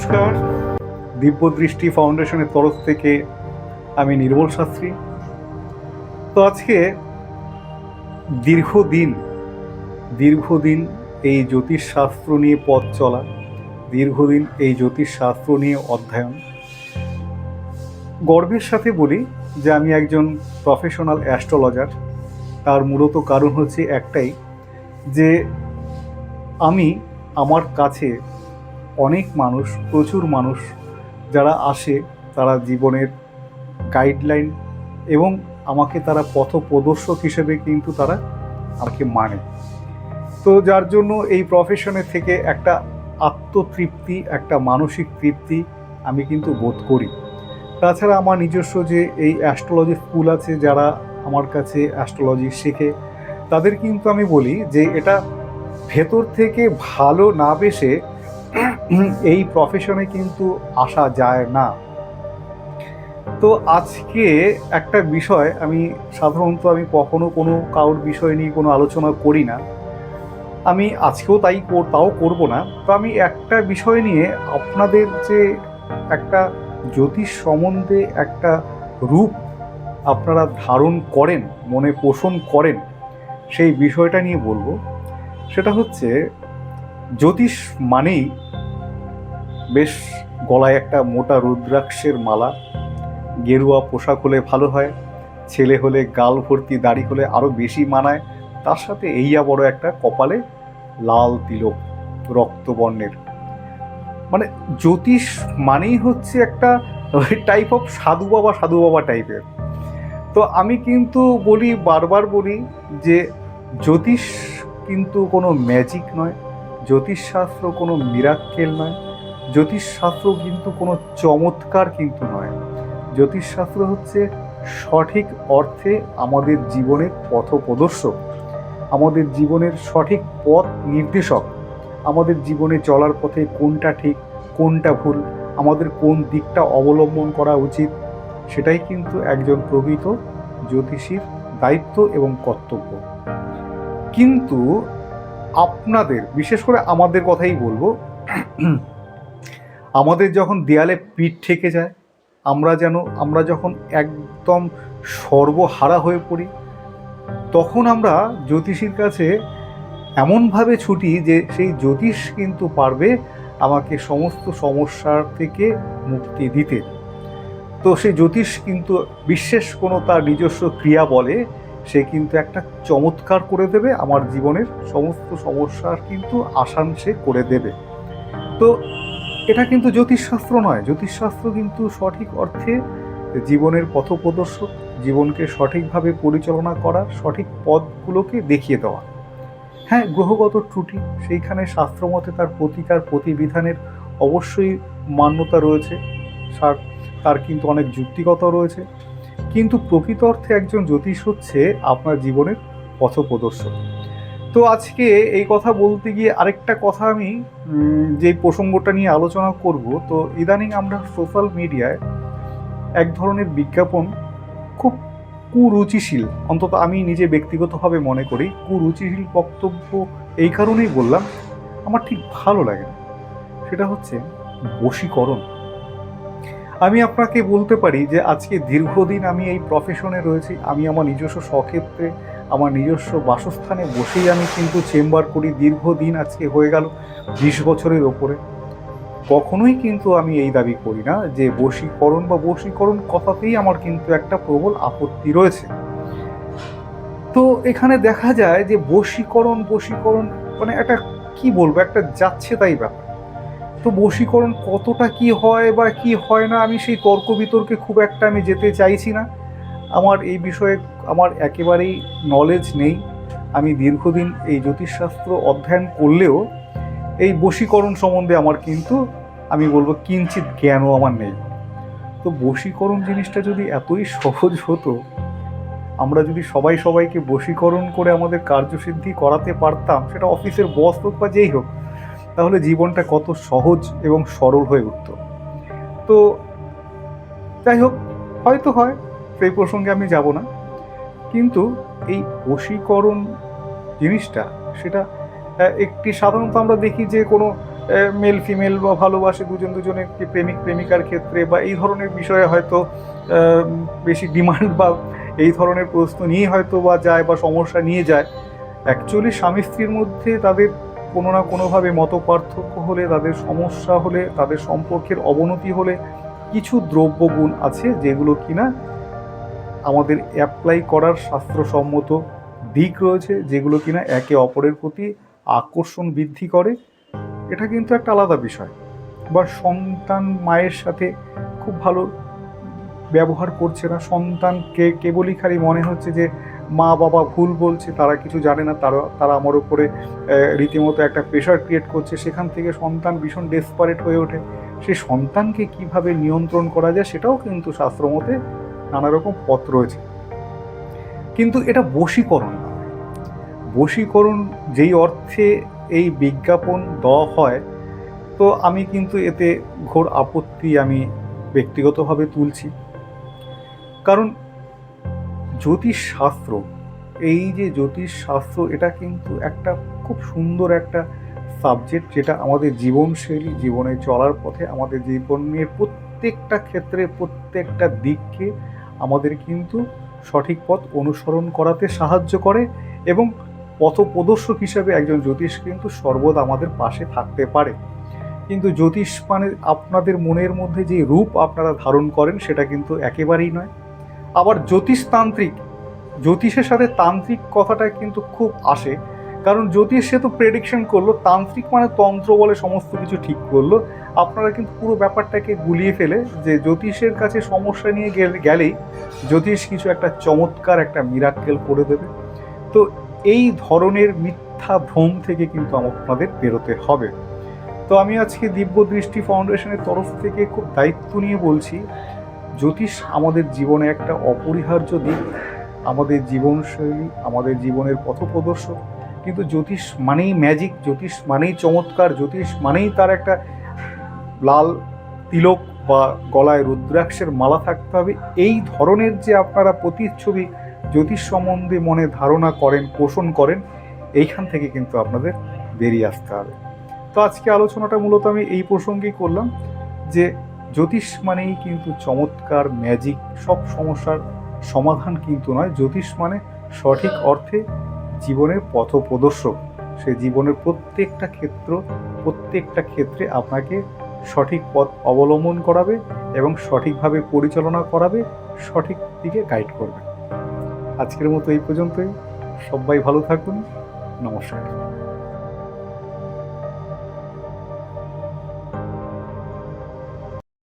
নমস্কার, দিব্যদৃষ্টি ফাউন্ডেশনের তরফ থেকে আমি নির্মল শাস্ত্রী। তো আজকে দীর্ঘদিন এই জ্যোতিষশাস্ত্র নিয়ে পথ চলা, দীর্ঘদিন এই জ্যোতিষশাস্ত্র নিয়ে অধ্যয়ন। গর্বের সাথে বলি যে আমি একজন প্রফেশনাল অ্যাস্ট্রোলজার। তার মূলত কারণ হচ্ছে একটাই, যে আমার কাছে প্রচুর মানুষ যারা আসে, তারা জীবনের গাইডলাইন এবং আমাকে তারা পথপ্রদর্শক হিসেবে কিন্তু তারা আমাকে মানে। তো যার জন্য এই প্রফেশনের থেকে একটা আত্মতৃপ্তি, একটা মানসিক তৃপ্তি আমি কিন্তু বোধ করি। তাছাড়া আমার নিজস্ব যে এই অ্যাস্ট্রোলজি স্কুল আছে, যারা আমার কাছে অ্যাস্ট্রোলজি শেখে, তাদের কিন্তু আমি বলি যে এটা ভেতর থেকে ভালো না বেসে এই প্রফেশনে কিন্তু আসা যায় না। তো আজকে একটা বিষয়, সাধারণত কখনো কোনো কারোর বিষয় নিয়ে কোনো আলোচনা করি না, আমি আজকেও তাও করব না। তো আমি একটা বিষয় নিয়ে আপনাদের যে একটা জ্যোতিষ সম্বন্ধে একটা রূপ আপনারা ধারণ করেন, মনে পোষণ করেন, সেই বিষয়টা নিয়ে বলবো। সেটা হচ্ছে, জ্যোতিষ মানেই বেশ গলায় একটা মোটা রুদ্রাক্ষের মালা, গেরুয়া পোশাক হলে ভালো হয়, ছেলে হলে গাল ভর্তি দাড়ি হলে আরও বেশি মানায়, তার সাথে বড় একটা কপালে লাল তিলক রক্তবর্ণের। মানে জ্যোতিষ মানেই হচ্ছে একটা টাইপ অফ সাধু বাবা টাইপের। তো আমি কিন্তু বারবার বলি যে জ্যোতিষ কিন্তু কোনো ম্যাজিক নয়, জ্যোতিষশাস্ত্র কোনো মিরাক্কেল নয়, জ্যোতিষশাস্ত্র কিন্তু কোনো চমৎকার কিন্তু নয়। জ্যোতিষশাস্ত্র হচ্ছে সঠিক অর্থে আমাদের জীবনের পথপ্রদর্শক, আমাদের জীবনের সঠিক পথ নির্দেশক। আমাদের জীবনে চলার পথে কোনটা ঠিক কোনটা ভুল, আমাদের কোন দিকটা অবলম্বন করা উচিত, সেটাই কিন্তু একজন প্রকৃত জ্যোতিষীর দায়িত্ব এবং কর্তব্য। কিন্তু আপনাদের, বিশেষ করে আমাদের কথাই বলবো, আমাদের যখন দেয়ালে পিঠ ঠেকে যায়, আমরা যখন একদম সর্বহারা হয়ে পড়ি, তখন আমরা জ্যোতিষীর কাছে এমনভাবে ছুটি যে সেই জ্যোতিষ কিন্তু পারবে আমাকে সমস্ত সমস্যার থেকে মুক্তি দিতে। তো সেই জ্যোতিষ কিন্তু বিশেষ কোনো তার নিজস্ব ক্রিয়া বলে সে কিন্তু একটা চমৎকার করে দেবে, আমার জীবনের সমস্ত সমস্যার কিন্তু আসান সে করে দেবে। তো এটা কিন্তু জ্যোতিষশাস্ত্র নয়, জ্যোতিষশাস্ত্র কিন্তু সঠিক অর্থে জীবনের পথপ্রদর্শক, জীবনকে সঠিকভাবে পরিচালনা করা, সঠিক পথগুলোকে দেখিয়ে দেওয়া। হ্যাঁ, গ্রহগত ত্রুটি, সেইখানে শাস্ত্রমতে তার প্রতিকার প্রতিবিধানের অবশ্যই মান্যতা রয়েছে, তার কিন্তু অনেক যুক্তিগত রয়েছে। কিন্তু প্রকৃত অর্থে একজন জ্যোতিষ হচ্ছে আপনার জীবনের পথপ্রদর্শক। তো আজকে এই কথা বলতে গিয়ে আরেকটা কথা, আমি যে প্রসঙ্গটা নিয়ে আলোচনা করব। তো ইদানিং আমরা সোশ্যাল মিডিয়ায় এক ধরনের বিজ্ঞাপন, খুব কুরুচিশীল, অন্তত আমি নিজে ব্যক্তিগতভাবে মনে করি কুরুচিশীল বক্তব্য এই কারণেই বললাম, আমার ঠিক ভালো লাগে না। সেটা হচ্ছে বশীকরণ। আমি আপনাকে বলতে পারি যে আজকে দীর্ঘদিন আমি এই প্রফেশনে রয়েছি। আমি আমার নিজস্ব স্বক্ষেত্রে, আমার নিজস্ব বাসস্থানে বসেই আমি কিন্তু চেম্বার করি। দীর্ঘদিন আজকে হয়ে গেল 20 বছরের ওপরে। কখনোই কিন্তু আমি এই দাবি করি না যে বশীকরণ কথাতেই আমার কিন্তু একটা প্রবল আপত্তি রয়েছে। তো এখানে দেখা যায় যে বশীকরণ মানে একটা কি বলবো, একটা যাচ্ছে তাই ব্যাপার। তো বশীকরণ কতটা কি হয় বা কি হয় না, আমি সেই তর্ক বিতর্কে খুব একটা আমি যেতে চাইছি না। আমার এই বিষয়ে একেবারেই নলেজ নেই। আমি দীর্ঘদিন এই জ্যোতিষশাস্ত্র অধ্যয়ন করলেও এই বশীকরণ সম্বন্ধে আমার কিন্তু, আমি বলবো, কিঞ্চিত জ্ঞানও আমার নেই। তো বশীকরণ জিনিসটা যদি এতই সহজ হতো, আমরা যদি সবাইকে বশীকরণ করে আমাদের কার্যসিদ্ধি করাতে পারতাম, সেটা অফিসের বস হোক বা যেই হোক, তাহলে জীবনটা কত সহজ এবং সরল হয়ে উঠত। তো যাই হোক, হয়তো হয়, সেই প্রসঙ্গে আমি যাব না। কিন্তু এই বশীকরণ জিনিসটা, সেটা একটি সাধারণত আমরা দেখি যে কোনো মেল ফিমেল বা ভালোবাসে দুজন দুজনের প্রেমিক প্রেমিকার ক্ষেত্রে বা এই ধরনের বিষয়ে হয়তো বেশি ডিমান্ড বা এই ধরনের প্রশ্ন নিয়ে হয়তো বা যায় বা সমস্যা নিয়ে যায়। অ্যাকচুয়ালি স্বামী স্ত্রীর মধ্যে তাদের কোনো না কোনোভাবে মত পার্থক্য হলে, তাদের সমস্যা হলে, তাদের সম্পর্কের অবনতি হলে কিছু দ্রব্যগুণ আছে যেগুলো কিনা আমাদের অ্যাপ্লাই করার শাস্ত্রসম্মত দিক রয়েছে, যেগুলো কিনা একে অপরের প্রতি আকর্ষণ বৃদ্ধি করে। এটা কিন্তু একটা আলাদা বিষয়। বা সন্তান মায়ের সাথে খুব ভালো ব্যবহার করছে না, সন্তানকে কেবলই খালি মনে হচ্ছে যে মা বাবা ভুল বলছে, তারা কিছু জানে না, তারা আমার উপরে রীতিমতো একটা প্রেশার ক্রিয়েট করছে, সেখান থেকে সন্তান ভীষণ ডেসপারেট হয়ে ওঠে। সেই সন্তানকে কিভাবে নিয়ন্ত্রণ করা যায় সেটাও কিন্তু শাস্ত্রমতে নানা রকম পথ রয়েছে। কিন্তু এটা বশীকরণ না। বশীকরণ যেই অর্থে এই বিজ্ঞাপন দেওয়া হয়, তো আমি কিন্তু এতে ঘোর আপত্তি আমি ব্যক্তিগতভাবে তুলছি। কারণ জ্যোতিষশাস্ত্র, এই যে জ্যোতিষশাস্ত্র, এটা কিন্তু একটা খুব সুন্দর একটা সাবজেক্ট, যেটা আমাদের জীবনশৈলী, জীবনে চলার পথে, আমাদের জীবনের প্রত্যেকটা ক্ষেত্রে, প্রত্যেকটা দিককে আমাদের কিন্তু সঠিক পথ অনুসরণ করাতে সাহায্য করে। এবং পথপ্রদর্শক হিসাবে একজন জ্যোতিষ কিন্তু সর্বদা আমাদের পাশে থাকতে পারে। কিন্তু জ্যোতিষ মানে আপনাদের মনের মধ্যে যে রূপ আপনারা ধারণ করেন সেটা কিন্তু একেবারেই নয়। আবার জ্যোতিষতান্ত্রিক, জ্যোতিষের সাথে তান্ত্রিক কথাটা কিন্তু খুব আসে। কারণ জ্যোতিষ সে তো প্রেডিকশন করলো, তান্ত্রিক মানে তন্ত্র বলে সমস্ত কিছু ঠিক করলো। আপনারা কিন্তু পুরো ব্যাপারটাকে গুলিয়ে ফেলে যে জ্যোতিষের কাছে সমস্যা নিয়ে গেলেই জ্যোতিষ কিছু একটা চমৎকার একটা মিরাক্কেল করে দেবে। তো এই ধরনের মিথ্যা ভ্রম থেকে কিন্তু আপনাদের বেরোতে হবে। তো আমি আজকে দিব্য দৃষ্টি ফাউন্ডেশনের তরফ থেকে খুব দায়িত্ব নিয়ে বলছি, জ্যোতিষ আমাদের জীবনে একটা অপরিহার্য দিক, আমাদের জীবনশৈলী, আমাদের জীবনের পথপ্রদর্শক। কিন্তু জ্যোতিষ মানেই ম্যাজিক, জ্যোতিষ মানেই চমৎকার, জ্যোতিষ মানেই তার একটা লাল তিলক বা গলায় রুদ্রাক্ষের মালা থাকতে হবে, এই ধরনের যে আপনারা প্রতিচ্ছবি জ্যোতিষ সম্বন্ধে মনে ধারণা করেন, পোষণ করেন, এইখান থেকে কিন্তু আপনাদের বেরিয়ে আসতে হবে। তো আজকে আলোচনাটা মূলত আমি এই প্রসঙ্গেই করলাম যে জ্যোতিষ মানেই কিন্তু চমৎকার ম্যাজিক, সব সমস্যার সমাধান কিন্তু নয়। জ্যোতিষ মানে সঠিক অর্থে জীবনের পথপ্রদর্শক। সে জীবনের প্রত্যেকটা ক্ষেত্রে আপনাকে সঠিক পথ অবলম্বন করাবে এবং সঠিকভাবে পরিচালনা করাবে, সঠিক দিকে গাইড করবে। আজকের মতো এই পর্যন্তই। সবাই ভালো থাকুন। নমস্কার।